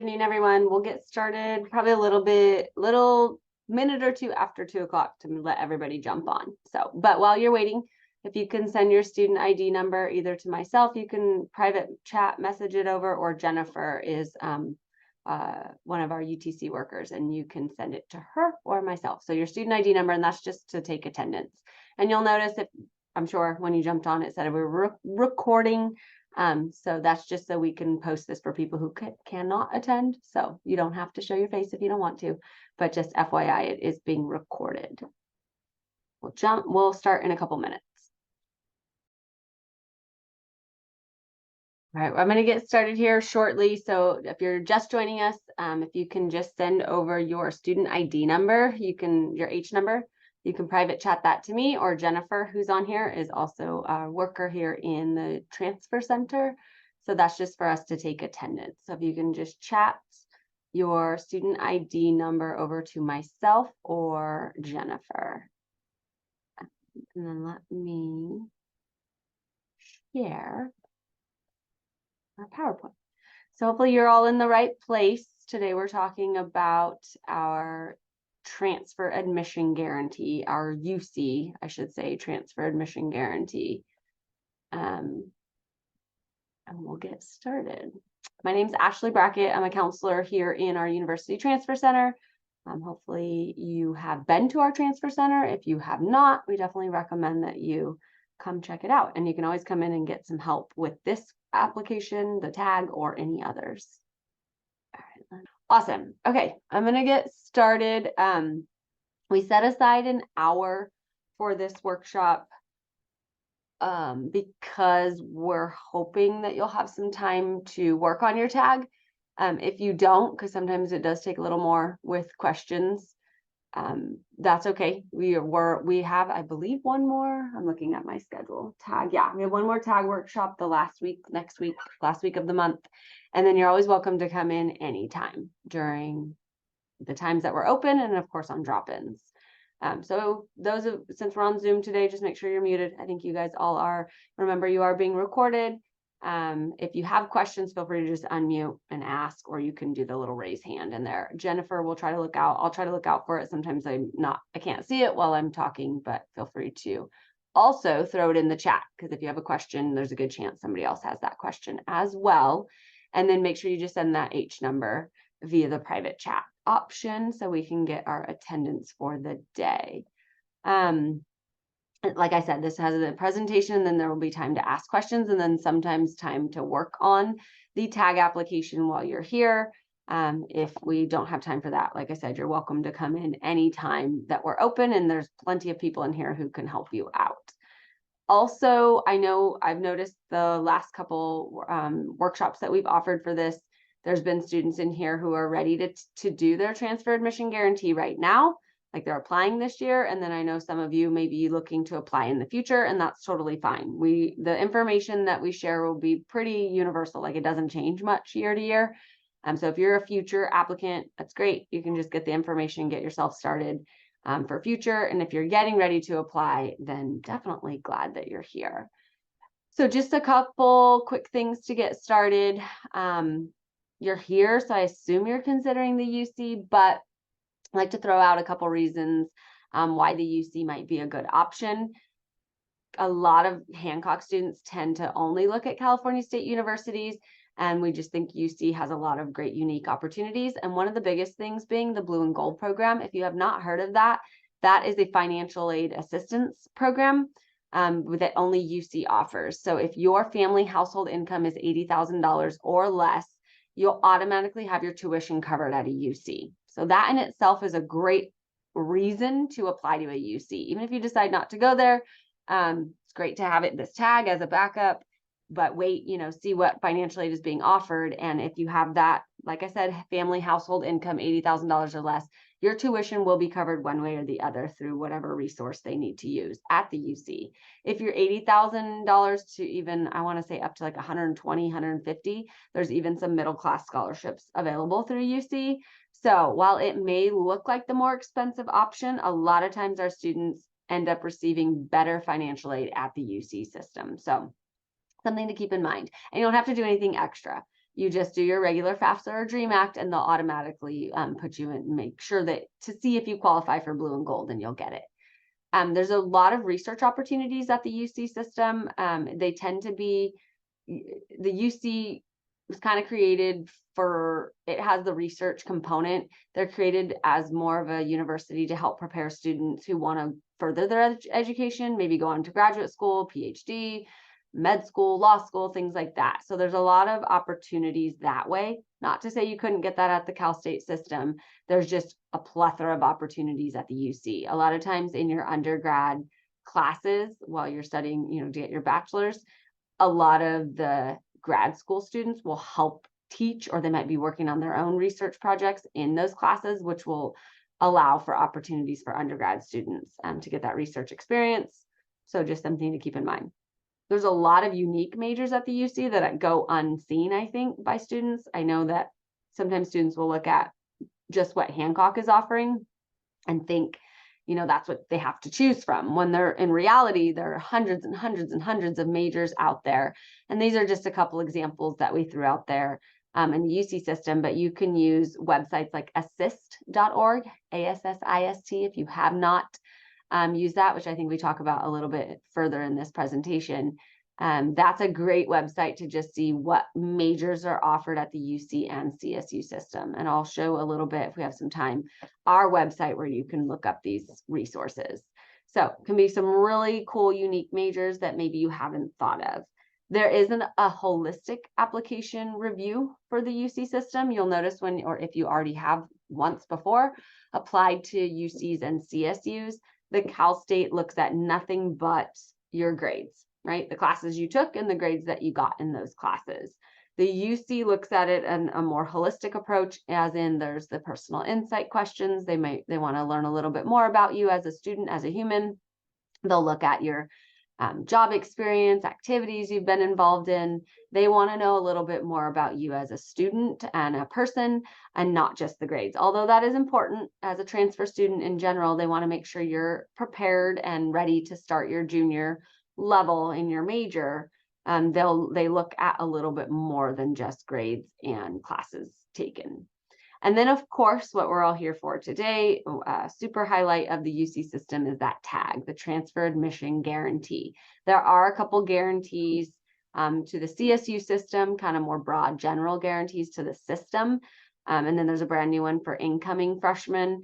Evening, everyone. We'll get started probably a little minute or two after 2 o'clock to let everybody jump on. But while you're waiting, if you can send your student ID number either to myself, you can private chat message it over, or Jennifer is one of our UTC workers, and you can send it to her or myself. So your student ID number, and that's just to take attendance. And you'll notice, if I'm sure when you jumped on, it said we were recording. So that's just so we can post this for people who cannot attend. So you don't have to show your face if you don't want to, but just FYI, it is being recorded. We'll start in a couple minutes. All right, I'm going to get started here shortly. So if you're just joining us, if you can just send over your student ID number, your H number, you can private chat that to me, or Jennifer, who's on here, is also a worker here in the transfer center. So that's just for us to take attendance. So if you can just chat your student ID number over to myself or Jennifer. And then let me share our PowerPoint. So hopefully you're all in the right place. Today we're talking about our transfer admission guarantee, our UC, I should say, transfer admission guarantee. And we'll get started. My name's Ashley Brackett. I'm a counselor here in our University Transfer Center. Hopefully you have been to our transfer center. If you have not, we definitely recommend that you come check it out. And you can always come in and get some help with this application, the tag, or any others. All right. Awesome. Okay, I'm going to get started. We set aside an hour for this workshop because we're hoping that you'll have some time to work on your tag. If you don't, because sometimes it does take a little more with questions, that's okay. We have, I believe, one more. I'm looking at my schedule. Tag, yeah, we have one more tag workshop the last week of the month. And then you're always welcome to come in anytime during the times that we're open, and of course on drop-ins. So since we're on Zoom today, just make sure you're muted. I think you guys all are. Remember, you are being recorded. If you have questions, feel free to just unmute and ask, or you can do the little raise hand in there. Jennifer will try to look out. I'll try to look out for it. Sometimes I can't see it while I'm talking, but feel free to also throw it in the chat, because if you have a question, there's a good chance somebody else has that question as well. And then make sure you just send that H number via the private chat option so we can get our attendance for the day. Like I said, this has a presentation, and then there will be time to ask questions, and then sometimes time to work on the tag application while you're here. If we don't have time for that, like I said, you're welcome to come in anytime that we're open, and there's plenty of people in here who can help you out. Also, I know I've noticed the last couple workshops that we've offered for this, there's been students in here who are ready to do their transfer admission guarantee right now, like they're applying this year. And then I know some of you may be looking to apply in the future, and that's totally fine. The information that we share will be pretty universal, like it doesn't change much year to year. So if you're a future applicant, that's great. You can just get the information, get yourself started for future. And if you're getting ready to apply, then definitely glad that you're here. So just a couple quick things to get started. You're here, so I assume you're considering the UC, but I'd like to throw out a couple reasons why the UC might be a good option. A lot of Hancock students tend to only look at California State Universities, and we just think UC has a lot of great unique opportunities. And one of the biggest things being the Blue and Gold program. If you have not heard of that, that is a financial aid assistance program that only UC offers. So if your family household income is $80,000 or less, you'll automatically have your tuition covered at a UC. So that in itself is a great reason to apply to a UC. Even if you decide not to go there, it's great to have this tag as a backup, but wait, see what financial aid is being offered. And if you have that, like I said, family household income, $80,000 or less, your tuition will be covered one way or the other through whatever resource they need to use at the UC. If you're $80,000 to even, I want to say up to like 120, 150, there's even some middle class scholarships available through UC. So while it may look like the more expensive option, a lot of times our students end up receiving better financial aid at the UC system. So something to keep in mind. And you don't have to do anything extra. you just do your regular FAFSA or DREAM Act, and they'll automatically put you in, make sure that to see if you qualify for blue and gold, and you'll get it. There's a lot of research opportunities at the UC system. They tend to be, the UC was kind of created for, it has the research component. They're created as more of a university to help prepare students who want to further their education, maybe go on to graduate school, PhD, med school, law school, things like that. So there's a lot of opportunities that way. Not to say you couldn't get that at the Cal State system. There's just a plethora of opportunities at the UC. A lot of times in your undergrad classes, while you're studying, you know, to get your bachelor's, a lot of the grad school students will help teach, or they might be working on their own research projects in those classes, which will allow for opportunities for undergrad students to get that research experience. So just something to keep in mind. There's a lot of unique majors at the UC that go unseen, I think, by students. I know that sometimes students will look at just what Hancock is offering and think, you know, that's what they have to choose from, when they're in reality, there are hundreds and hundreds and hundreds of majors out there. And these are just a couple examples that we threw out there in the UC system, but you can use websites like assist.org, ASSIST, if you have not used that, which I think we talk about a little bit further in this presentation. That's a great website to just see what majors are offered at the UC and CSU system. And I'll show a little bit, if we have some time, our website where you can look up these resources. So it can be some really cool, unique majors that maybe you haven't thought of. There isn't a holistic application review for the UC system. You'll notice when, or if you already have once before applied to UCs and CSUs, the Cal State looks at nothing but your grades, right? The classes you took and the grades that you got in those classes. The UC looks at it in a more holistic approach, as in there's the personal insight questions. They want to learn a little bit more about you as a student, as a human. They'll look at your job experience, activities you've been involved in. They want to know a little bit more about you as a student and a person, and not just the grades. Although that is important as a transfer student in general, they want to make sure you're prepared and ready to start your junior level in your major. They look at a little bit more than just grades and classes taken. And then, of course, what we're all here for today, super highlight of the UC system, is that tag, the transfer admission guarantee. There are a couple guarantees to the CSU system, kind of more broad general guarantees to the system. And then there's a brand new one for incoming freshmen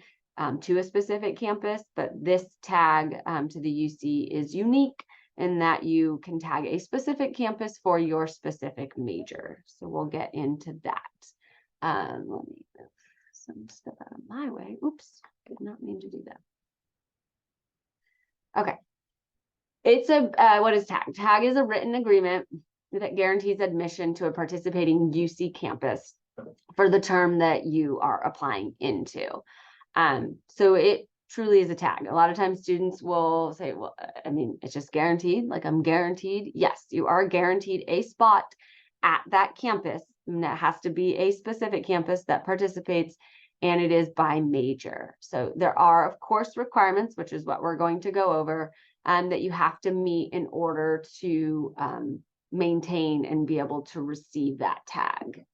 to a specific campus. But this tag to the UC is unique in that you can tag a specific campus for your specific major. So we'll get into that. Let me move some stuff out of my way. Oops, did not mean to do that. Okay. It's what is tag? Tag is a written agreement that guarantees admission to a participating UC campus for the term that you are applying into. So it truly is a tag. A lot of times students will say, well, I mean, it's just guaranteed, like I'm guaranteed. Yes, you are guaranteed a spot at that campus. And that has to be a specific campus that participates, and it is by major. So there are, of course, requirements, which is what we're going to go over, that you have to meet in order to maintain and be able to receive that tag.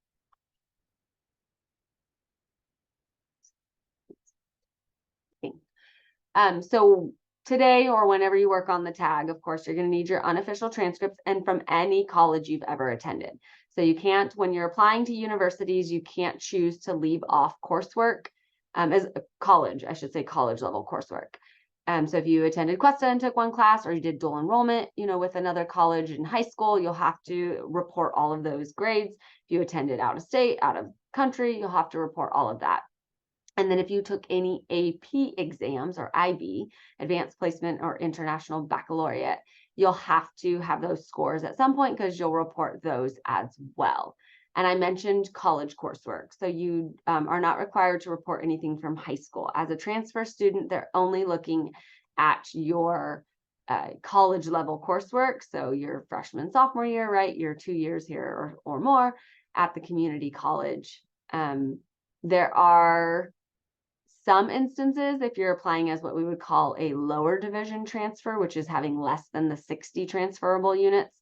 So today, or whenever you work on the tag, of course, you're going to need your unofficial transcripts and from any college you've ever attended. So you can't, when you're applying to universities, you can't choose to leave off coursework as a college, I should say college level coursework. So if you attended Cuesta and took one class, or you did dual enrollment, you know, with another college in high school, you'll have to report all of those grades. If you attended out of state, out of country, you'll have to report all of that. And then if you took any AP exams, or IB, Advanced Placement or International Baccalaureate, you'll have to have those scores at some point, because you'll report those as well. And I mentioned college coursework. So you are not required to report anything from high school. As a transfer student, they're only looking at your college level coursework. So your freshman, sophomore year, right? Your 2 years here or more at the community college. There are some instances, if you're applying as what we would call a lower division transfer, which is having less than the 60 transferable units,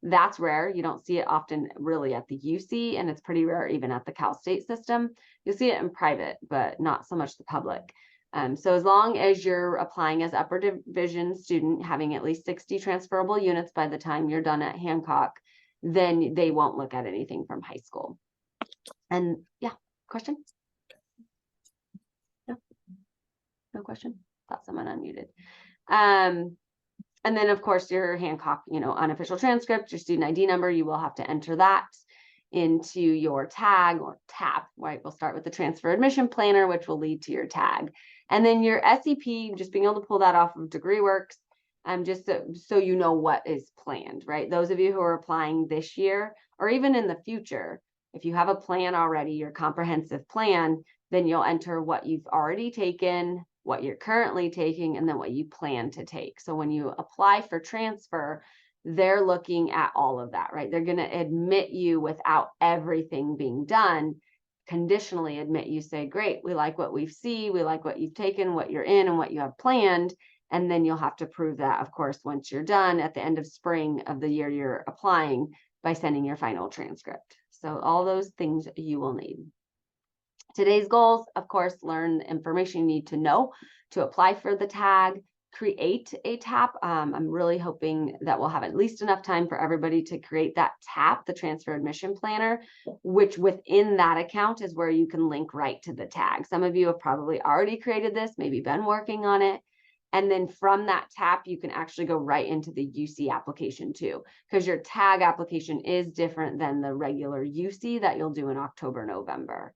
That's rare. You don't see it often really at the UC, and it's pretty rare even at the Cal State system. You'll see it in private, but not so much the public. So as long as you're applying as upper division student, having at least 60 transferable units by the time you're done at Hancock, then they won't look at anything from high school. And yeah, question? No, no question? Thought someone unmuted. And then of course your Hancock, unofficial transcript, your student ID number, you will have to enter that into your tag or TAP, right? We'll start with the transfer admission planner, which will lead to your tag. And then your SEP, just being able to pull that off of DegreeWorks, just so you know what is planned, right? Those of you who are applying this year, or even in the future, if you have a plan already, your comprehensive plan, then you'll enter what you've already taken, what you're currently taking, and then what you plan to take. So when you apply for transfer, they're looking at all of that, right? They're going to admit you without everything being done, conditionally admit you, say, great, we like what we see, we like what you've taken, what you're in, and what you have planned. And then you'll have to prove that, of course, once you're done at the end of spring of the year you're applying by sending your final transcript. So all those things you will need. Today's goals, of course, learn the information you need to know to apply for the tag, create a TAP. I'm really hoping that we'll have at least enough time for everybody to create that TAP, the transfer admission planner, which within that account is where you can link right to the tag. Some of you have probably already created this, maybe been working on it. And then from that TAP, you can actually go right into the UC application too, because your tag application is different than the regular UC that you'll do in October, November.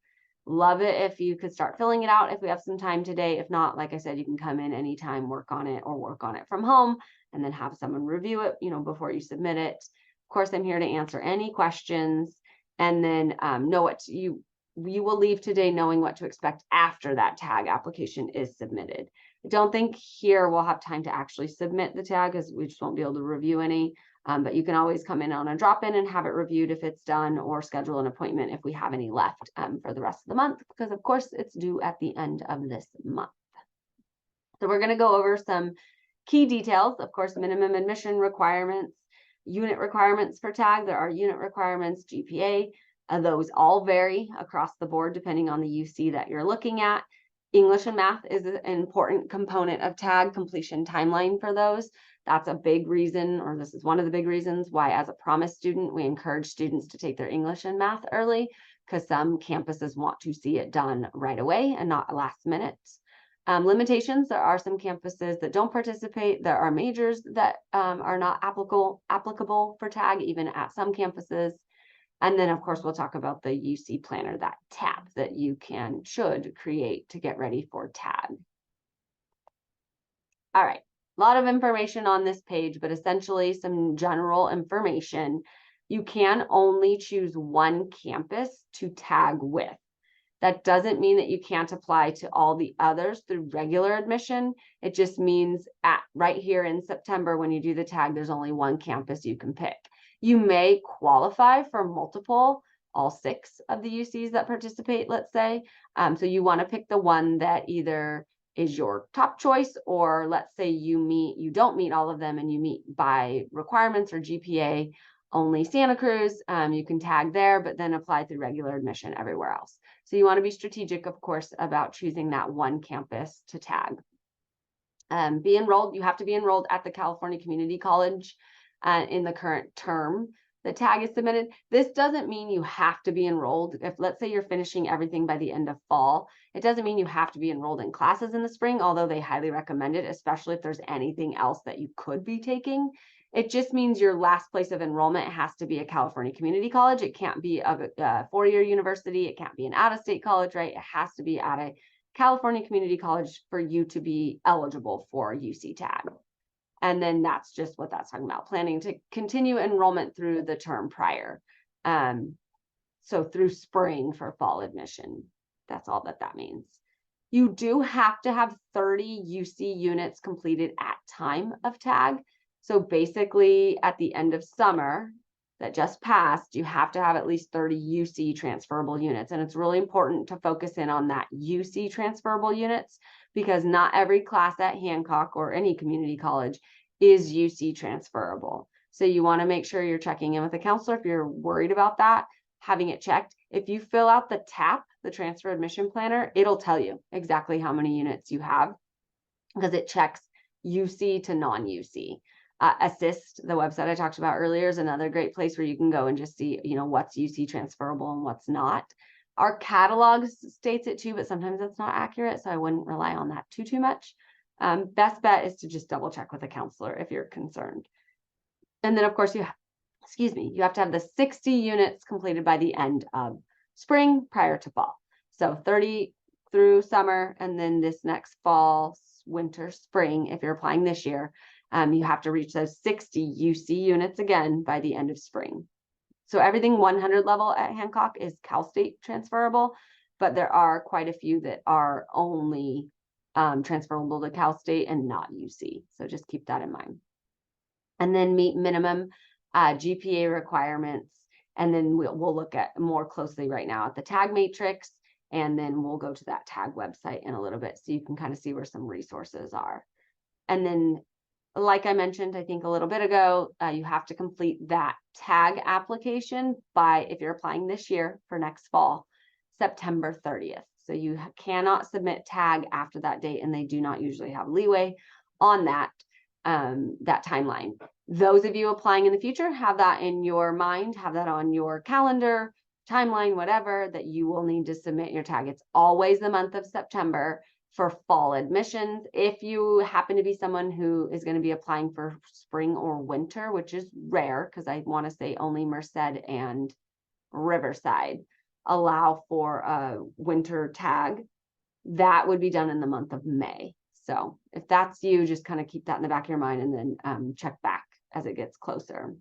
Love it if you could start filling it out if we have some time today. If not, like I said, you can come in anytime, work on it, or work on it from home, and then have someone review it, before you submit it. Of course, I'm here to answer any questions, and then know what you will leave today knowing what to expect after that tag application is submitted. I don't think here we'll have time to actually submit the tag because we just won't be able to review any. But you can always come in on a drop-in and have it reviewed if it's done, or schedule an appointment if we have any left for the rest of the month, because of course it's due at the end of this month. So we're going to go over some key details. Of course, minimum admission requirements, unit requirements for tag. There are unit requirements, GPA. Those all vary across the board depending on the UC that you're looking at. English and math is an important component of tag completion timeline for those. That's a big reason, or this is one of the big reasons why as a promise student, we encourage students to take their English and math early, because some campuses want to see it done right away and not last minute. Limitations, there are some campuses that don't participate. There are majors that are not applicable for tag, even at some campuses. And then, of course, we'll talk about the UC planner, that TAP that you should create to get ready for tag. All right, a lot of information on this page, but essentially some general information. You can only choose one campus to tag with. That doesn't mean that you can't apply to all the others through regular admission. It just means right here in September, when you do the tag, there's only one campus you can pick. You may qualify for multiple, all 6 of the UCs that participate, let's say. So you want to pick the one that either is your top choice, or let's say you don't meet all of them and you meet by requirements or GPA only Santa Cruz. You can tag there, but then apply through regular admission everywhere else. So you want to be strategic, of course, about choosing that one campus to tag. Be enrolled. You have to be enrolled at the California Community College in the current term the tag is submitted. This doesn't mean you have to be enrolled. If let's say you're finishing everything by the end of fall, it doesn't mean you have to be enrolled in classes in the spring, although they highly recommend it, especially if there's anything else that you could be taking. It just means your last place of enrollment has to be a California community college. It can't be a four-year university. It can't be an out-of-state college, right? It has to be at a California community college for you to be eligible for UC tag. And then that's just what that's talking about, planning to continue enrollment through the term prior. So through spring for fall admission. That's all that means. You do have to have 30 UC units completed at time of tag. So basically at the end of summer that just passed, you have to have at least 30 UC transferable units. And it's really important to focus in on that UC transferable units, because not every class at Hancock or any community college is UC transferable. So you want to make sure you're checking in with the counselor if you're worried about that, having it checked. If you fill out the TAP, the transfer admission planner, it'll tell you exactly how many units you have because it checks UC to non-UC. Assist, the website I talked about earlier, is another great place where you can go and just see, what's UC transferable and what's not. Our catalog states it too, but sometimes that's not accurate, so I wouldn't rely on that too much. Best bet is to just double check with a counselor if you're concerned. And then of course you have to have the 60 units completed by the end of spring prior to fall. So 30 through summer, and then this next fall, winter, spring, if you're applying this year, you have to reach those 60 UC units again by the end of spring. So everything 100 level at Hancock is Cal State transferable, but there are quite a few that are only transferable to Cal State and not UC. So just keep that in mind. And then meet minimum GPA requirements. And then we'll look at more closely right now at the tag matrix. And then we'll go to that tag website in a little bit so you can kind of see where some resources are. And then, like I mentioned, I think a little bit ago, you have to complete that tag application by, if you're applying this year for next fall, September 30th. So you cannot submit tag after that date, and they do not usually have leeway on that timeline. Those of you applying in the future, have that in your mind, have that on your calendar, timeline, whatever, that you will need to submit your tag. It's always the month of September for fall admissions. If you happen to be someone who is going to be applying for spring or winter, which is rare because I want to say only Merced and Riverside allow for a winter tag, that would be done in the month of May. So if that's you, just kind of keep that in the back of your mind and then check back as it gets closer.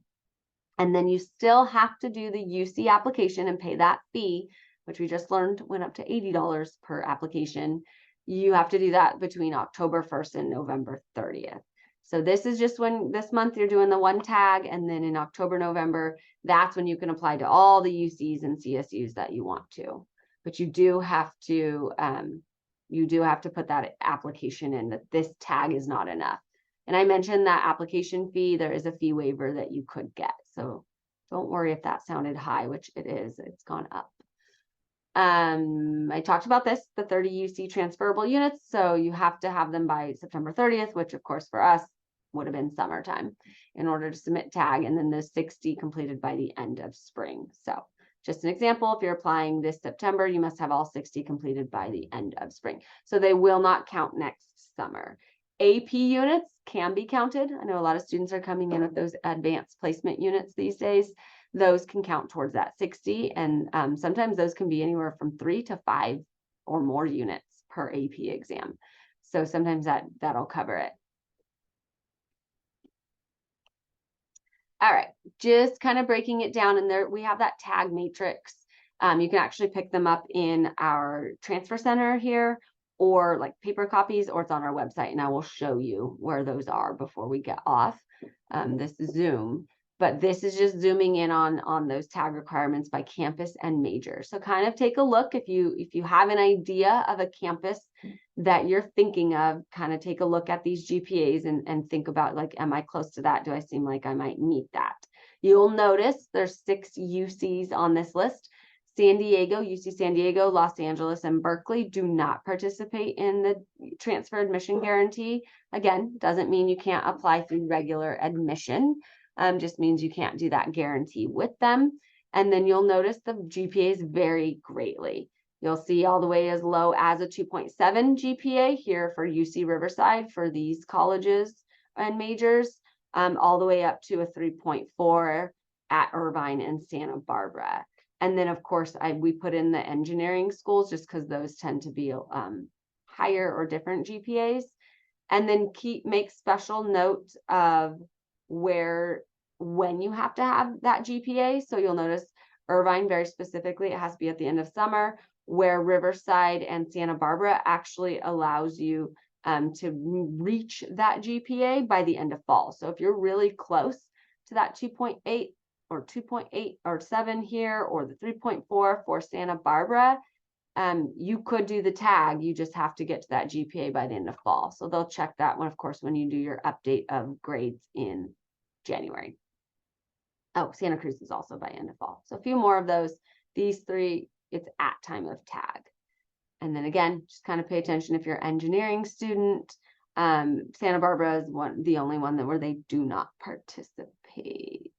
And then you still have to do the UC application and pay that fee, which we just learned went up to $80 per application. You have to do that between October 1st and November 30th. So this is just when this month you're doing the one tag, and then in October, November, that's when you can apply to all the UCs and CSUs that you want to. But you do have to put that application in, that this tag is not enough. And I mentioned that application fee, there is a fee waiver that you could get. So don't worry if that sounded high, which it is, it's gone up. I talked about this, the 30 UC transferable units. So you have to have them by September 30th, which of course for us would have been summertime in order to submit tag, and then the 60 completed by the end of spring. So just an example, if you're applying this September, you must have all 60 completed by the end of spring. So they will not count next summer. AP units can be counted. I know a lot of students are coming in with those advanced placement units these days. Those can count towards that 60. And sometimes those can be anywhere from 3 to 5 or more units per AP exam. So sometimes that'll cover it. All right, just kind of breaking it down, and there we have that tag matrix. You can actually pick them up in our transfer center here, or like paper copies, or it's on our website, and I will show you where those are before we get off this Zoom. But this is just zooming in on those tag requirements by campus and major. So kind of take a look if you have an idea of a campus that you're thinking of, kind of take a look at these GPAs and think about, like, am I close to that? Do I seem like I might meet that? You'll notice there's 6 UCs on this list. San Diego, UC San Diego, Los Angeles, and Berkeley do not participate in the transfer admission guarantee. Again, doesn't mean you can't apply through regular admission. Just means you can't do that guarantee with them. And then you'll notice the GPAs vary greatly. You'll see all the way as low as a 2.7 GPA here for UC Riverside for these colleges and majors, all the way up to a 3.4 at Irvine and Santa Barbara. And then of course, we put in the engineering schools just because those tend to be higher or different GPAs. And then make special note of when you have to have that GPA. So you'll notice Irvine, very specifically, it has to be at the end of summer, where Riverside and Santa Barbara actually allows you to reach that GPA by the end of fall. So if you're really close to that 2.8 or 2.8 or 7 here, or the 3.4 for Santa Barbara, you could do the tag. You just have to get to that GPA by the end of fall. So they'll check that one, of course, when you do your update of grades in January. Oh, Santa Cruz is also by end of fall. So a few more of those. These three, it's at time of tag. And then again, just kind of pay attention if you're an engineering student. Santa Barbara is the only one where they do not participate.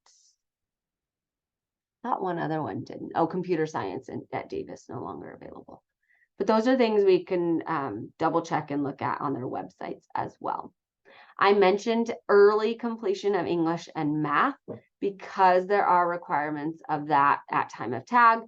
Thought one other one didn't. Oh, computer science at Davis, no longer available. But those are things we can double check and look at on their websites as well. I mentioned early completion of English and math because there are requirements of that at time of tag.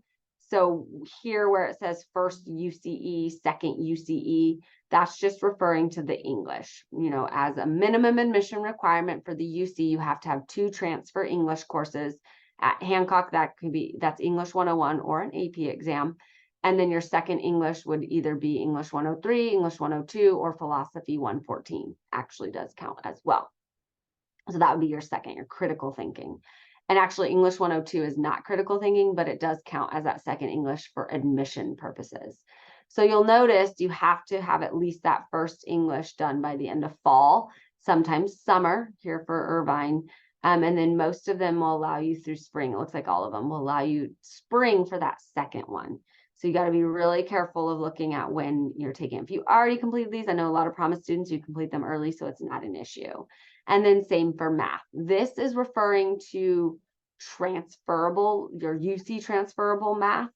So here where it says first UCE, second UCE, that's just referring to the English. You know, as a minimum admission requirement for the UC, you have to have 2 transfer English courses. At Hancock, that's English 101 or an AP exam. And then your second English would either be English 103, English 102, or Philosophy 114 actually does count as well. So that would be your second, your critical thinking. And actually English 102 is not critical thinking, but it does count as that second English for admission purposes. So you'll notice you have to have at least that first English done by the end of fall, sometimes summer here for Irvine. And then most of them will allow you through spring. It looks like all of them will allow you spring for that second one. So you got to be really careful of looking at when you're taking. If you already completed these, I know a lot of Promise students, you complete them early, so it's not an issue. And then same for math. This is referring to transferable, your UC transferable math.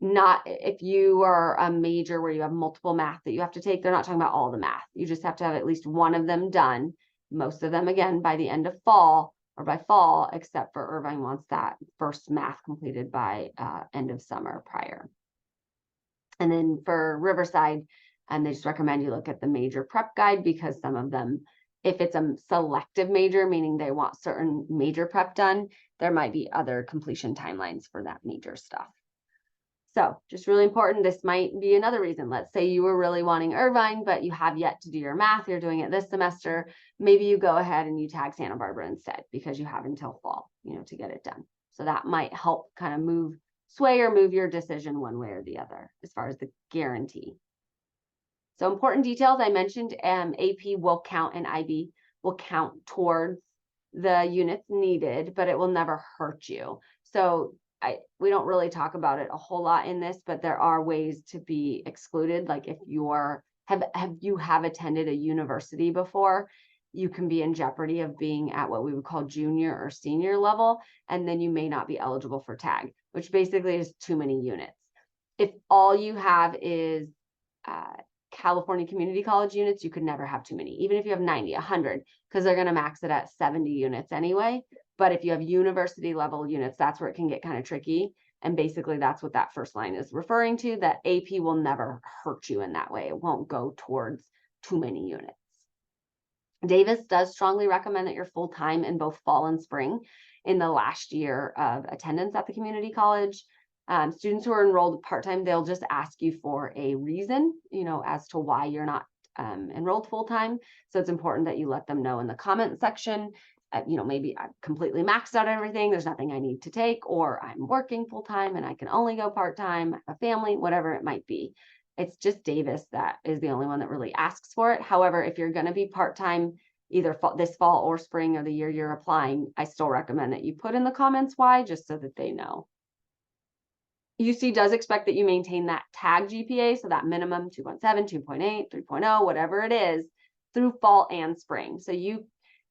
Not if you are a major where you have multiple math that you have to take. They're not talking about all the math. You just have to have at least one of them done. Most of them, again, by the end of fall or by fall, except for Irvine wants that first math completed by end of summer prior. And then for Riverside, they just recommend you look at the major prep guide because some of them, if it's a selective major, meaning they want certain major prep done, there might be other completion timelines for that major stuff. So just really important. This might be another reason. Let's say you were really wanting Irvine, but you have yet to do your math. You're doing it this semester. Maybe you go ahead and you tag Santa Barbara instead because you have until fall, to get it done. So that might help kind of sway or move your decision one way or the other as far as the guarantee. So important details I mentioned, AP will count and IB will count towards the units needed, but it will never hurt you. So we don't really talk about it a whole lot in this, but there are ways to be excluded. Like if you have attended a university before, you can be in jeopardy of being at what we would call junior or senior level, and then you may not be eligible for tag, which basically is too many units. If all you have is California Community College units, you could never have too many, even if you have 90, 100, because they're going to max it at 70 units anyway. But if you have university level units, that's where it can get kind of tricky. And basically that's what that first line is referring to, that AP will never hurt you in that way. It won't go towards too many units. Davis does strongly recommend that you're full-time in both fall and spring in the last year of attendance at the community college. Students who are enrolled part-time, they'll just ask you for a reason, as to why you're not enrolled full-time. So it's important that you let them know in the comment section. Maybe I've completely maxed out everything. There's nothing I need to take, or I'm working full-time and I can only go part-time, a family, whatever it might be. It's just Davis that is the only one that really asks for it. However, if you're going to be part-time, either this fall or spring or the year you're applying, I still recommend that you put in the comments why, just so that they know. UC does expect that you maintain that tag GPA, so that minimum 2.7, 2.8, 3.0, whatever it is, through fall and spring. So you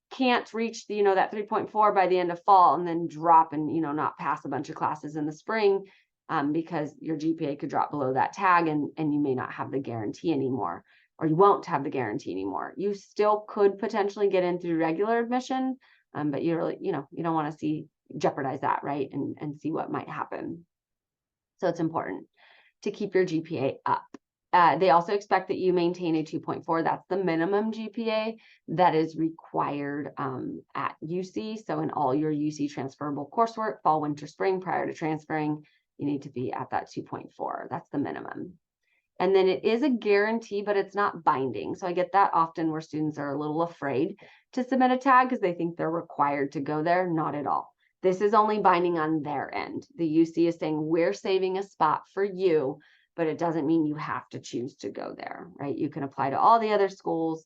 can't reach that 3.4 by the end of fall and then drop and not pass a bunch of classes in the spring, because your GPA could drop below that tag and you may not have the guarantee anymore, or you won't have the guarantee anymore. You still could potentially get in through regular admission, but you really you don't want to jeopardize that, right, and see what might happen. So it's important to keep your GPA up. They also expect that you maintain a 2.4. That's the minimum GPA that is required at UC. So in all your UC transferable coursework, fall, winter, spring, prior to transferring, you need to be at that 2.4. That's the minimum. And then it is a guarantee, but it's not binding. So I get that often where students are a little afraid to submit a tag because they think they're required to go there. Not at all. This is only binding on their end. The UC is saying we're saving a spot for you, but it doesn't mean you have to choose to go there, right? You can apply to all the other schools.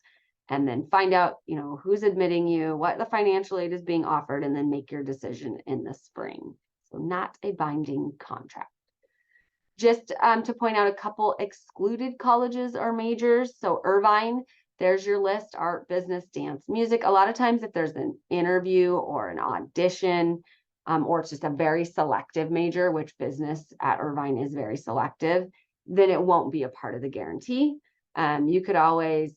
and then find out, who's admitting you, what the financial aid is being offered, and then make your decision in the spring. So not a binding contract. Just to point out a couple excluded colleges or majors. So Irvine, there's your list: art, business, dance, music. A lot of times if there's an interview or an audition, or it's just a very selective major, which business at Irvine is very selective, then it won't be a part of the guarantee. You could always,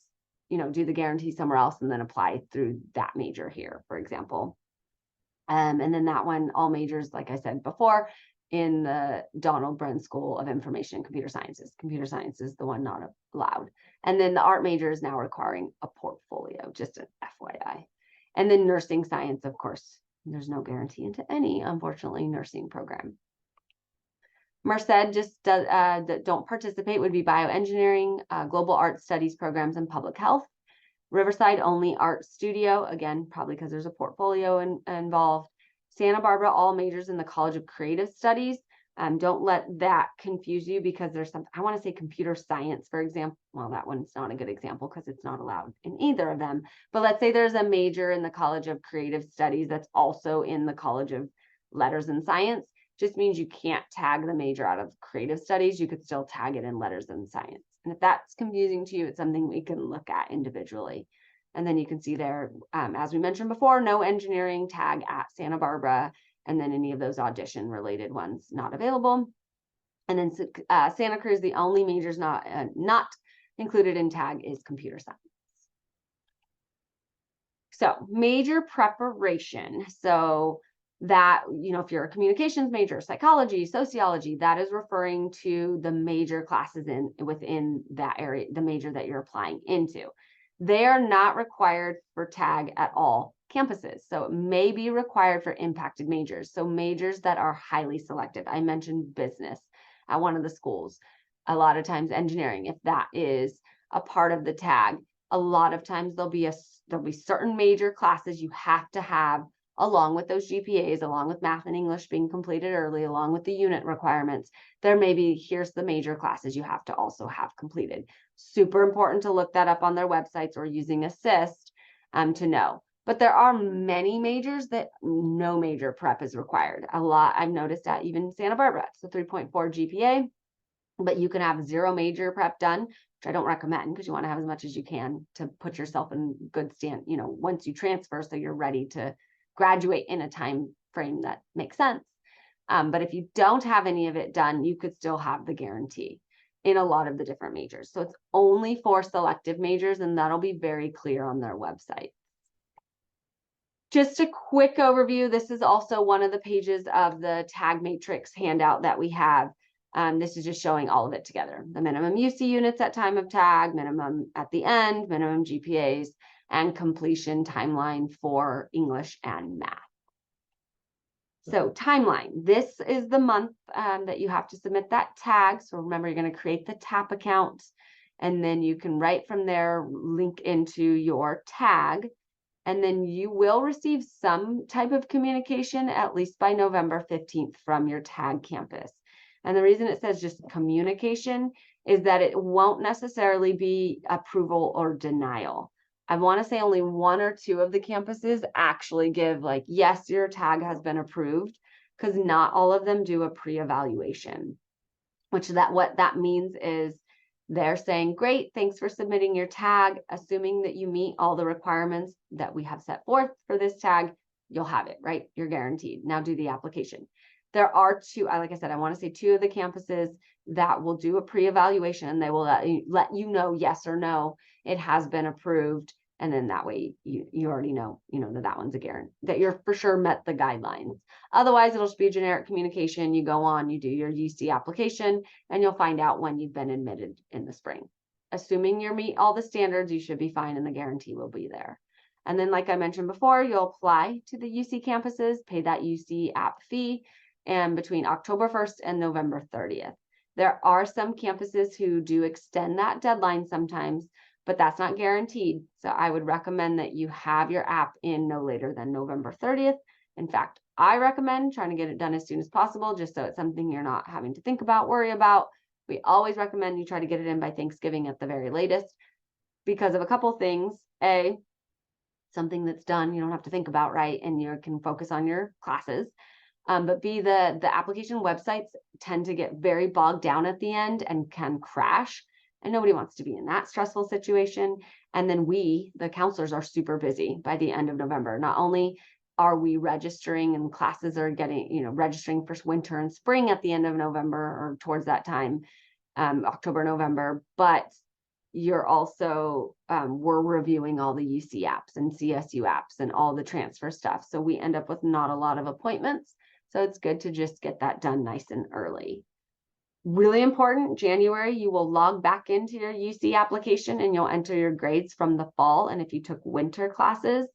do the guarantee somewhere else and then apply through that major here, for example. And then that one, all majors, like I said before, in the Donald Bren School of Information and Computer Sciences. Computer science is the one not allowed. And then the art major is now requiring a portfolio, just an FYI. And then nursing science, of course, there's no guarantee into any, unfortunately, nursing program. Merced just that don't participate would be bioengineering, global art studies programs, and public health. Riverside only art studio, again, probably because there's a portfolio involved. Santa Barbara, all majors in the College of Creative Studies. Don't let that confuse you, because there's some, I want to say computer science, for example. Well, that one's not a good example because it's not allowed in either of them. But let's say there's a major in the College of Creative Studies that's also in the College of Letters and Science. Just means you can't tag the major out of creative studies. You could still tag it in letters and science. And if that's confusing to you, it's something we can look at individually. And then you can see there, as we mentioned before, no engineering tag at Santa Barbara, and then any of those audition related ones not available. And then Santa Cruz, the only majors not included in tag is computer science. So major preparation. So that, if you're a communications major, psychology, sociology, that is referring to the major classes within that area, the major that you're applying into. They are not required for tag at all campuses. So it may be required for impacted majors. So majors that are highly selective. I mentioned business at one of the schools. A lot of times engineering, if that is a part of the tag, a lot of times there'll be certain major classes you have to have along with those GPAs, along with math and English being completed early, along with the unit requirements. There may be, here's the major classes you have to also have completed. Super important to look that up on their websites or using Assist to know. But there are many majors that no major prep is required. A lot, I've noticed at even Santa Barbara, it's a 3.4 GPA, but you can have 0 major prep done, which I don't recommend, because you want to have as much as you can to put yourself in good stand, once you transfer, so you're ready to graduate in a time frame that makes sense. But if you don't have any of it done, you could still have the guarantee in a lot of the different majors. So it's only for selective majors, and that'll be very clear on their website. Just a quick overview. This is also one of the pages of the tag matrix handout that we have. This is just showing all of it together. The minimum UC units at time of tag, minimum at the end, minimum GPAs, and completion timeline for English and math. So timeline, this is the month that you have to submit that tag. So remember, you're going to create the TAP account, and then you can right from there link into your tag, and then you will receive some type of communication at least by November 15th from your tag campus. And the reason it says just communication is that it won't necessarily be approval or denial. I want to say only 1 or 2 of the campuses actually give like, yes, your tag has been approved, because not all of them do a pre-evaluation, what that means is they're saying, great, thanks for submitting your tag. Assuming that you meet all the requirements that we have set forth for this tag, you'll have it, right? You're guaranteed. Now do the application. There are 2, like I said, I want to say 2 of the campuses that will do a pre-evaluation. They will let you know yes or no, it has been approved. And then that way you already know, that one's a guarantee, that you're for sure met the guidelines. Otherwise, it'll just be a generic communication. You go on, you do your UC application, and you'll find out when you've been admitted in the spring. Assuming you meet all the standards, you should be fine, and the guarantee will be there. And then, like I mentioned before, you'll apply to the UC campuses, pay that UC app fee, and between October 1st and November 30th. There are some campuses who do extend that deadline sometimes, but that's not guaranteed. So I would recommend that you have your app in no later than November 30th. In fact, I recommend trying to get it done as soon as possible, just so it's something you're not having to think about, worry about. We always recommend you try to get it in by Thanksgiving at the very latest. because of a couple things. A, something that's done, you don't have to think about, right? And you can focus on your classes. But B, the application websites tend to get very bogged down at the end and can crash. And nobody wants to be in that stressful situation. And then we, the counselors, are super busy by the end of November. Not only are we registering and classes are getting, registering for winter and spring at the end of November or towards that time, October, November, but you're also, we're reviewing all the UC apps and CSU apps and all the transfer stuff. So we end up with not a lot of appointments. So it's good to just get that done nice and early. Really important, January, you will log back into your UC application and you'll enter your grades from the fall. And if you took winter classes,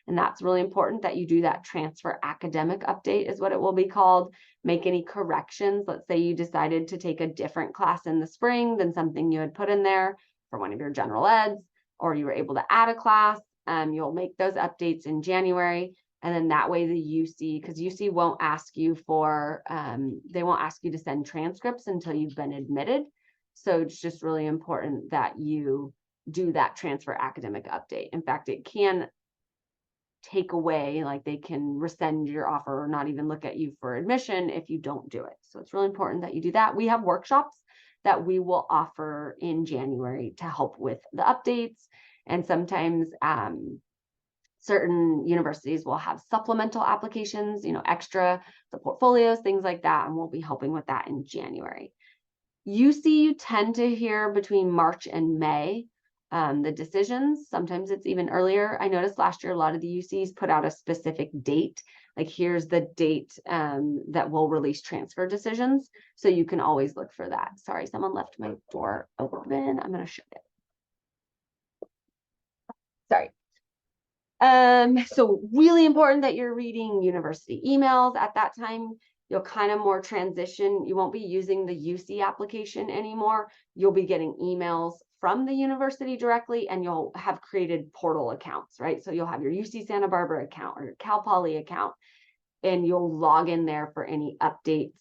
and that's really important that you do that transfer academic update is what it will be called. Make any corrections. Let's say you decided to take a different class in the spring than something you had put in there for one of your general eds, or you were able to add a class. You'll make those updates in January. And then that way the UC, because UC won't ask you for, they won't ask you to send transcripts until you've been admitted. So it's just really important that you do that transfer academic update. In fact, it can take away, like they can rescind your offer or not even look at you for admission if you don't do it. So it's really important that you do that. We have workshops that we will offer in January to help with the updates. And sometimes certain universities will have supplemental applications, extra the portfolios, things like that. And we'll be helping with that in January. UC, you tend to hear between March and May, the decisions. Sometimes it's even earlier. I noticed last year, a lot of the UCs put out a specific date. Like here's the date that will release transfer decisions. So you can always look for that. Sorry, someone left my door open. I'm going to shut it. Sorry. So really important that you're reading university emails at that time. You'll kind of more transition. You won't be using the UC application anymore. You'll be getting emails from the university directly, and you'll have created portal accounts, right? So you'll have your UC Santa Barbara account or your Cal Poly account, and you'll log in there for any updates,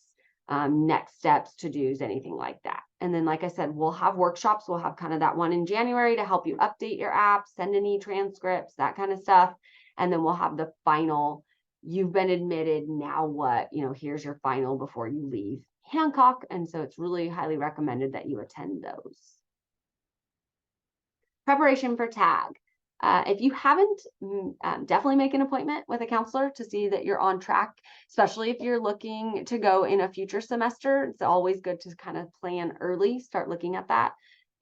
next steps, to-dos, anything like that. And then, like I said, we'll have workshops. We'll have kind of that one in January to help you update your app, send any transcripts, that kind of stuff. And then we'll have the final, you've been admitted, now what? Here's your final before you leave Hancock. And so it's really highly recommended that you attend those. Preparation for TAG. If you haven't, definitely make an appointment with a counselor to see that you're on track, especially if you're looking to go in a future semester. It's always good to kind of plan early, start looking at that.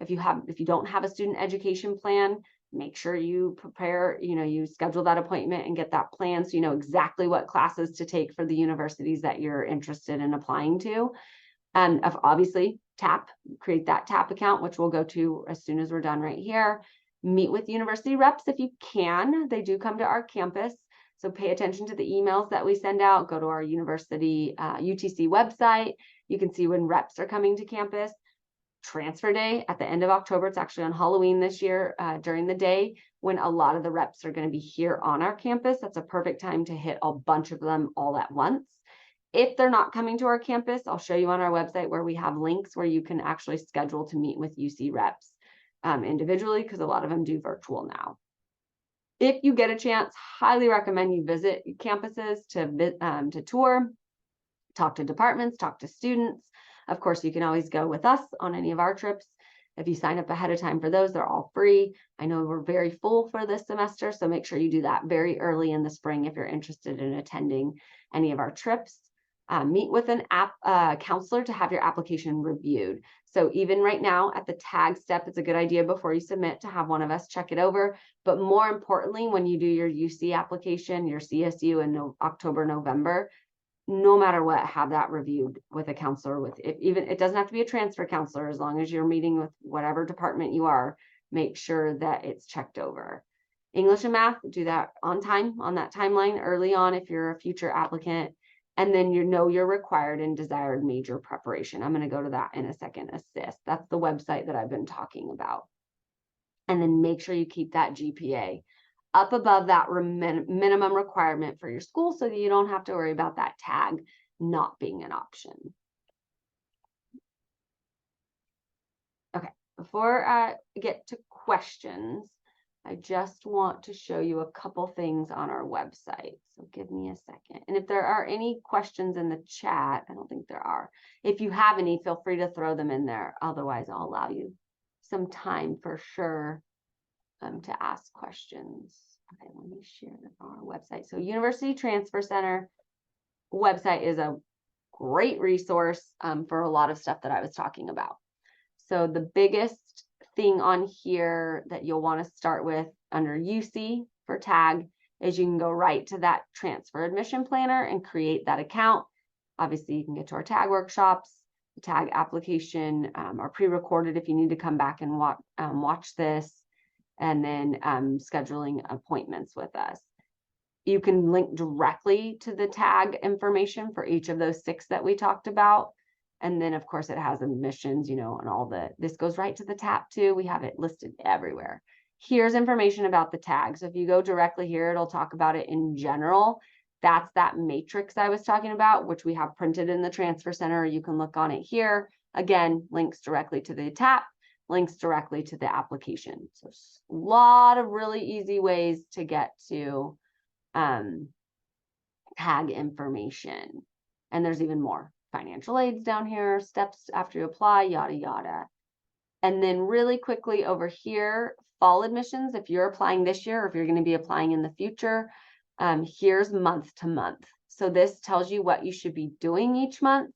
If you don't have a student education plan, make sure you prepare, you schedule that appointment and get that plan so you know exactly what classes to take for the universities that you're interested in applying to. And obviously create that TAP account, which we'll go to as soon as we're done right here. Meet with university reps if you can. They do come to our campus. So pay attention to the emails that we send out. Go to our university UTC website. You can see when reps are coming to campus. Transfer day at the end of October. It's actually on Halloween this year during the day when a lot of the reps are going to be here on our campus. That's a perfect time to hit a bunch of them all at once. If they're not coming to our campus, I'll show you on our website where we have links where you can actually schedule to meet with UC reps individually, because a lot of them do virtual now. If you get a chance, highly recommend you visit campuses to tour, talk to departments, talk to students. Of course, you can always go with us on any of our trips. If you sign up ahead of time for those, they're all free. I know we're very full for this semester, so make sure you do that very early in the spring if you're interested in attending any of our trips. Meet with an counselor to have your application reviewed. So even right now at the tag step, it's a good idea before you submit to have one of us check it over. But more importantly, when you do your UC application, your CSU in October, November, no matter what, have that reviewed with a counselor. It doesn't have to be a transfer counselor, as long as you're meeting with whatever department you are, make sure that it's checked over. English and math, do that on time, on that timeline early on if you're a future applicant. And then your required and desired major preparation. I'm going to go to that in a second. Assist. That's the website that I've been talking about. And then make sure you keep that GPA up above that minimum requirement for your school so that you don't have to worry about that tag not being an option. Okay, before I get to questions, I just want to show you a couple things on our website. So give me a second. And if there are any questions in the chat, I don't think there are. If you have any, feel free to throw them in there. Otherwise, I'll allow you some time for sure to ask questions. Okay, let me share our website. So University Transfer Center website is a great resource for a lot of stuff that I was talking about. So the biggest thing on here that you'll want to start with under UC for tag is you can go right to that transfer admission planner and create that account. Obviously, you can get to our tag workshops, the tag application are pre-recorded if you need to come back and watch this, and then scheduling appointments with us. You can link directly to the tag information for each of those 6 that we talked about. And then, of course, it has admissions, and all this goes right to the TAP too. We have it listed everywhere. Here's information about the tag. So if you go directly here, it'll talk about it in general. That's that matrix I was talking about, which we have printed in the Transfer Center. You can look on it here. Again, links directly to the TAP, links directly to the application. So a lot of really easy ways to get to tag information. And there's even more. Financial aids down here, steps after you apply, yada, yada. And then really quickly over here, fall admissions, if you're applying this year, or if you're going to be applying in the future, here's month to month. So this tells you what you should be doing each month.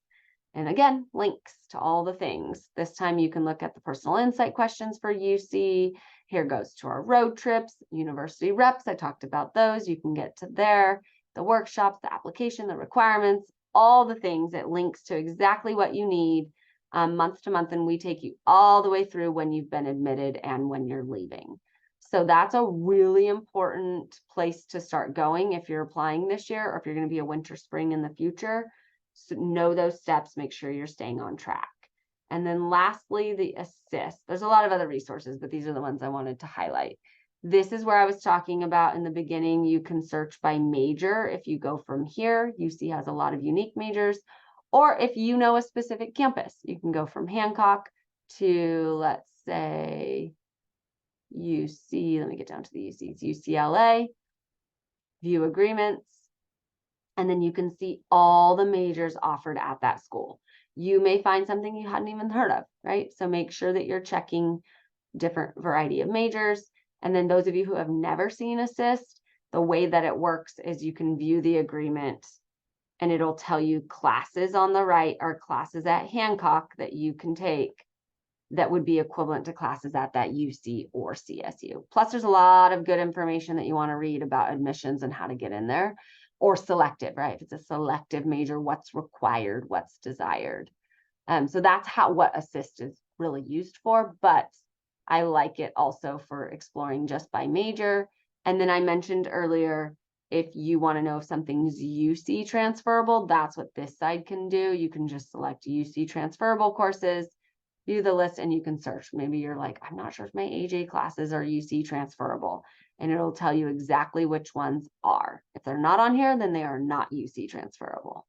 And again, links to all the things. This time you can look at the personal insight questions for UC. Here goes to our road trips, university reps. I talked about those. You can get to there, the workshops, the application, the requirements, all the things. It links to exactly what you need month to month, and we take you all the way through when you've been admitted and when you're leaving. So that's a really important place to start going if you're applying this year, or if you're going to be a winter, spring in the future. So know those steps, make sure you're staying on track. And then lastly, the assist. There's a lot of other resources, but these are the ones I wanted to highlight. This is where I was talking about in the beginning. You can search by major. If you go from here, UC has a lot of unique majors. Or if you know a specific campus, you can go from Hancock to, let's say, UC. Let me get down to the UCs. UCLA, view agreements. And then you can see all the majors offered at that school. You may find something you hadn't even heard of, right? So make sure that you're checking different variety of majors. And then those of you who have never seen assist, the way that it works is you can view the agreement and it'll tell you classes on the right are classes at Hancock that you can take that would be equivalent to classes at that UC or CSU. Plus, there's a lot of good information that you want to read about admissions and how to get in there, or selective, right? If it's a selective major, what's required, what's desired. So that's what assist is really used for, but I like it also for exploring just by major. And then I mentioned earlier, if you want to know if something's UC transferable, that's what this side can do. You can just select UC transferable courses, view the list, and you can search. Maybe you're like, I'm not sure if my AJ classes are UC transferable, and it'll tell you exactly which ones are. If they're not on here, then they are not UC transferable.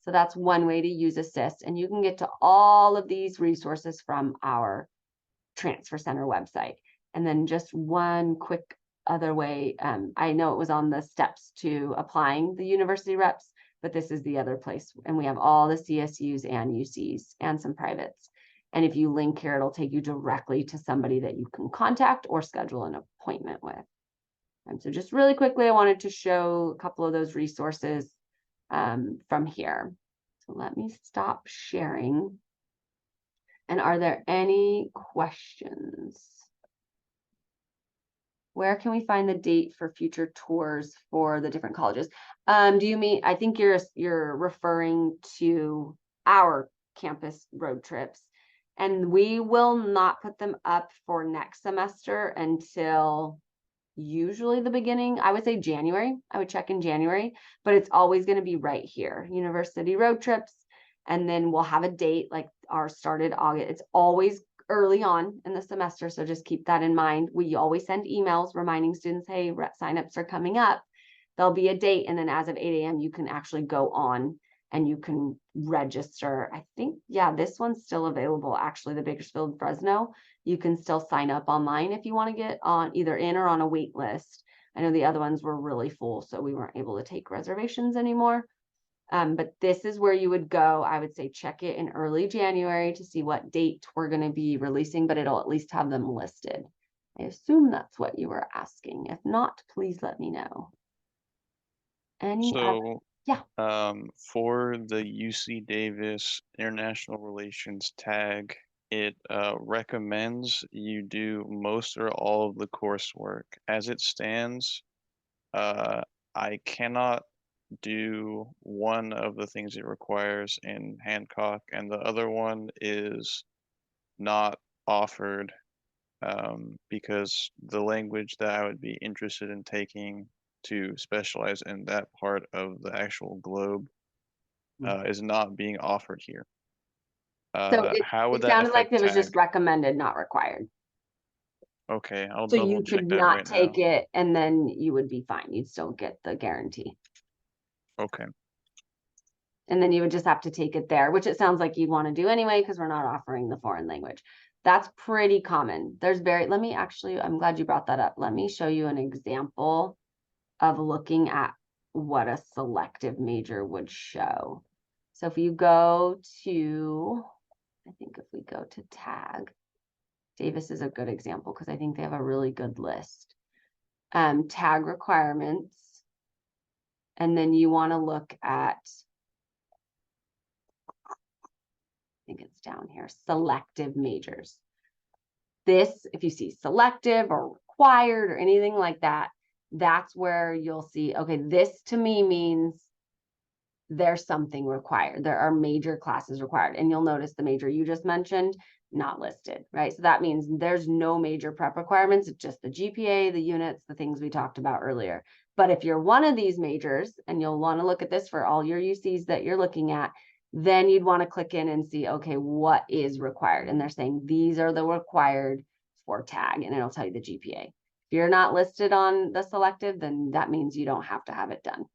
So that's one way to use assist, and you can get to all of these resources from our Transfer Center website. And then just one quick other way, I know it was on the steps to applying the university reps, but this is the other place, and we have all the CSUs and UCs and some privates. And if you link here, it'll take you directly to somebody that you can contact or schedule an appointment with. And so just really quickly, I wanted to show a couple of those resources from here. So let me stop sharing. And are there any questions? Where can we find the date for future tours for the different colleges? Do you mean, I think you're referring to our campus road trips, and we will not put them up for next semester until usually the beginning, I would say January. I would check in January, but it's always going to be right here, university road trips. And then we'll have a date, like ours started August. It's always early on in the semester, so just keep that in mind. We always send emails reminding students, hey, signups are coming up. There'll be a date, and then as of 8 a.m. you can actually go on and you can register. I think, yeah, this one's still available, actually, the Bakersfield Fresno. you can still sign up online if you want to get on either in or on a wait list. I know the other ones were really full, so we weren't able to take reservations anymore. But this is where you would go. I would say check it in early January to see what date we're going to be releasing, but it'll at least have them listed. I assume that's what you were asking. If not, please let me know. So, yeah. For the UC Davis International Relations tag, it recommends you do most or all of the coursework. As it stands, I cannot do one of the things it requires in Hancock, and the other one is not offered because the language that I would be interested in taking to specialize in that part of the actual globe is not being offered here. So How would it that sounded like affect it was tag? just recommended, not required. Okay, I'll So double you check could that not right take now. it and then you would be fine. You'd still get the guarantee. Okay. And then you would just have to take it there, which it sounds like you'd want to do anyway, because we're not offering the foreign language. That's pretty common. Let me actually, I'm glad you brought that up. Let me show you an example of looking at what a selective major would show. So if you go to, I think if we go to tag, Davis is a good example because I think they have a really good list. Tag requirements. And then you want to look at, I think it's down here, selective majors. This, if you see selective or required or anything like that, that's where you'll see, okay, this to me means there's something required. There are major classes required. And you'll notice the major you just mentioned, not listed, right? So that means there's no major prep requirements. It's just the GPA, the units, the things we talked about earlier. But if you're one of these majors, and you'll want to look at this for all your UCs that you're looking at, then you'd want to click in and see, okay, what is required? And they're saying these are the required for tag, and it'll tell you the GPA. If you're not listed on the selective, then that means you don't have to have it done.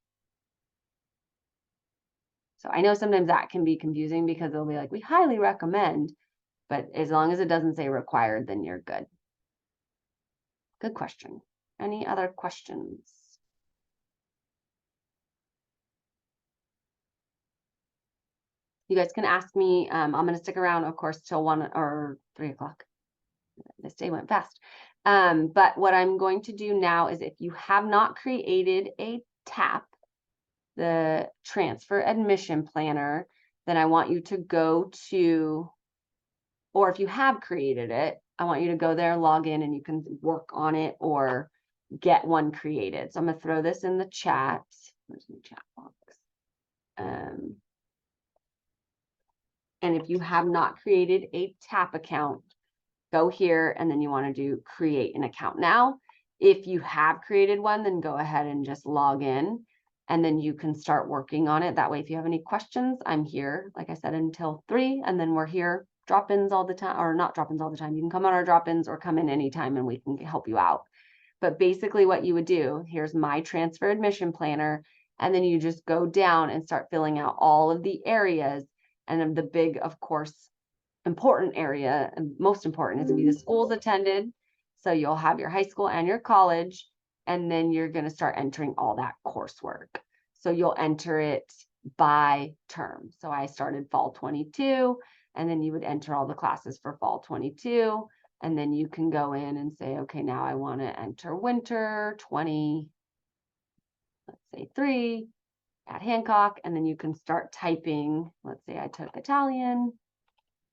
So I know sometimes that can be confusing because they'll be like, we highly recommend, but as long as it doesn't say required, then you're good. Good question. Any other questions? You guys can ask me. I'm going to stick around, of course, till 1 or 3 o'clock. This day went fast. But what I'm going to do now is if you have not created a TAP, the transfer admission planner, then I want you to go to, or if you have created it, I want you to go there, log in, and you can work on it or get one created. So I'm going to throw this in the chat. Where's my chat box? And if you have not created a TAP account, go here and then you want to do create an account now. If you have created one, then go ahead and just log in and then you can start working on it. That way, if you have any questions, I'm here, like I said, until 3, and then we're here drop-ins all the time, or not drop-ins all the time. You can come on our drop-ins or come in anytime and we can help you out. But basically what you would do, here's my transfer admission planner, and then you just go down and start filling out all of the areas. And the big, of course, important area, and most important, is to be the schools attended. So you'll have your high school and your college, and then you're going to start entering all that coursework. So you'll enter it by term. So I started fall 22, and then you would enter all the classes for fall 22. And then you can go in and say, okay, now I want to enter winter 20, let's say 3 at Hancock. And then you can start typing, let's say I took Italian.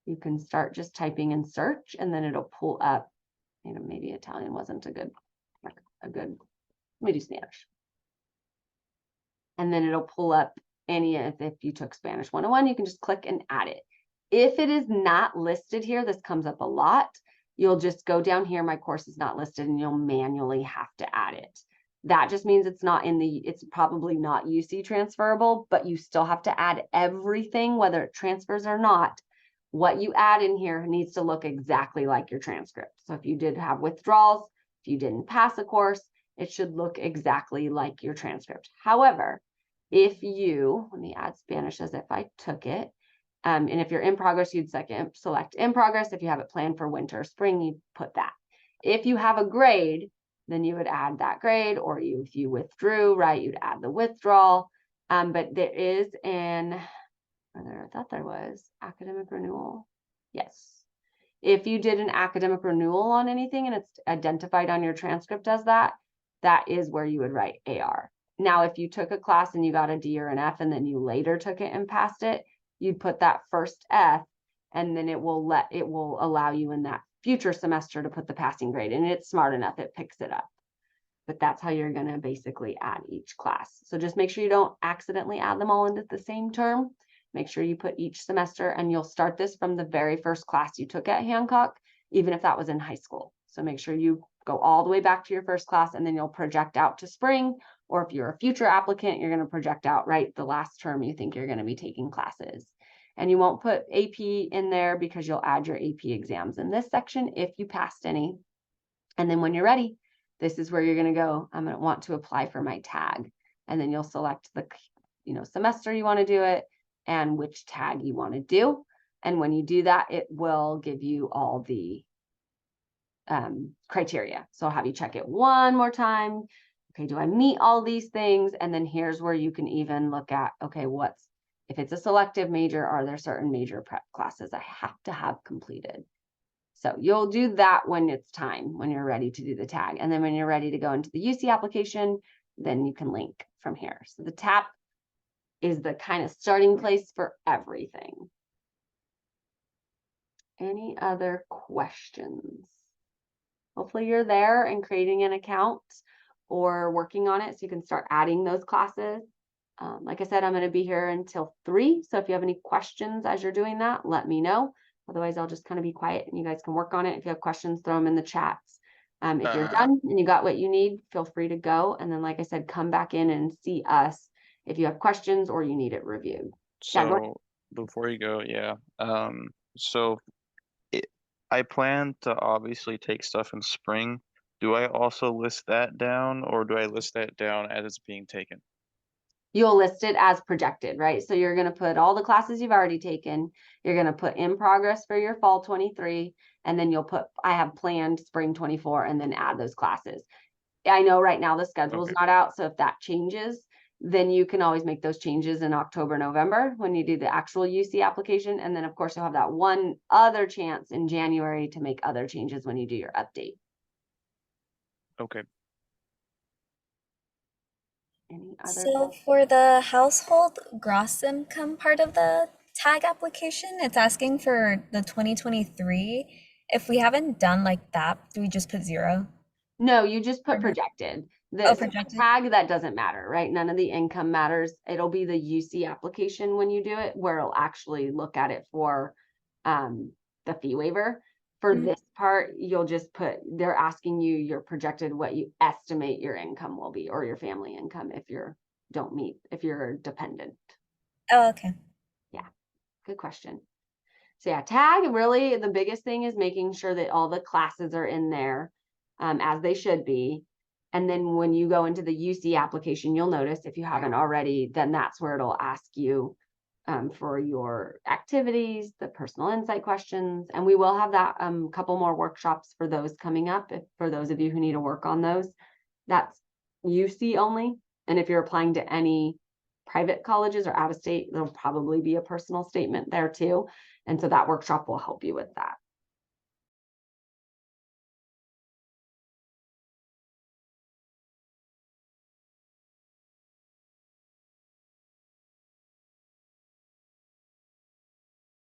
You can start just typing in search, and then it'll pull up, maybe Italian wasn't a good, let me do Spanish. And then it'll pull up any, if you took Spanish 101, you can just click and add it. If it is not listed here, this comes up a lot. You'll just go down here, my course is not listed, and you'll manually have to add it. That just means it's probably not UC transferable, but you still have to add everything, whether it transfers or not. What you add in here needs to look exactly like your transcript. So if you did have withdrawals, if you didn't pass a course, it should look exactly like your transcript. However, if you, let me add Spanish as if I took it, And if you're in progress, you'd select in progress. If you have it planned for winter, spring, you'd put that. If you have a grade, then you would add that grade, or if you withdrew, right, you'd add the withdrawal. But there is I thought there was academic renewal. Yes. If you did an academic renewal on anything and it's identified on your transcript as that is where you would write AR. Now, if you took a class and you got a D or an F and then you later took it and passed it, you'd put that first F, and then it will allow you in that future semester to put the passing grade, and it's smart enough, it picks it up. But that's how you're going to basically add each class. So just make sure you don't accidentally add them all into the same term. Make sure you put each semester, and you'll start this from the very first class you took at Hancock, even if that was in high school. So make sure you go all the way back to your first class, and then you'll project out to spring. Or if you're a future applicant, you're going to project out right the last term you think you're going to be taking classes. And you won't put AP in there because you'll add your AP exams in this section if you passed any. And then when you're ready, this is where you're going to go. I'm going to want to apply for my tag. And then you'll select the semester you want to do it and which tag you want to do. And when you do that, it will give you all the criteria. So I'll have you check it one more time. Okay, do I meet all these things? And then here's where you can even look at, okay, if it's a selective major, are there certain major prep classes I have to have completed? So you'll do that when it's time, when you're ready to do the tag. And then when you're ready to go into the UC application, then you can link from here. So the TAP is the kind of starting place for everything. Any other questions? Hopefully you're there and creating an account or working on it so you can start adding those classes. Like I said, I'm going to be here until 3. So if you have any questions as you're doing that, let me know. Otherwise, I'll just kind of be quiet and you guys can work on it. If you have questions, throw them in the chats. If you're done and you got what you need, feel free to go. And then, like I said, come back in and see us if you have questions or you need it reviewed. So before you go, so I plan to obviously take stuff in spring. Do I also list that down, or do I list that down as it's being taken? You'll list it as projected, right? So you're going to put all the classes you've already taken. You're going to put in progress for your fall 23, and then you'll put, I have planned spring 24, and then add those classes. I know right now the schedule's not out, so if that changes, then you can always make those changes in October, November when you do the actual UC application. And then of course you'll have that one other chance in January to make other changes when you do your update. Okay. Any other So for the household gross income part of the tag application, it's asking for the 2023. If we haven't done like that, do we just put 0? No, you just put projected. The Projected. tag, that doesn't matter, right? None of the income matters. It'll be the UC application when you do it, where it'll actually look at it for the fee waiver. For this part, you'll just put, they're asking you your projected, what you estimate your income will be, or your family income if you're dependent. Oh, okay. Yeah, good question. So yeah, tag, really the biggest thing is making sure that all the classes are in there as they should be. And then when you go into the UC application, you'll notice if you haven't already, then that's where it'll ask you for your activities, the personal insight questions. And we will have that couple more workshops for those coming up. For those of you who need to work on those, that's UC only. And if you're applying to any private colleges or out of state, there'll probably be a personal statement there too. And so that workshop will help you with that.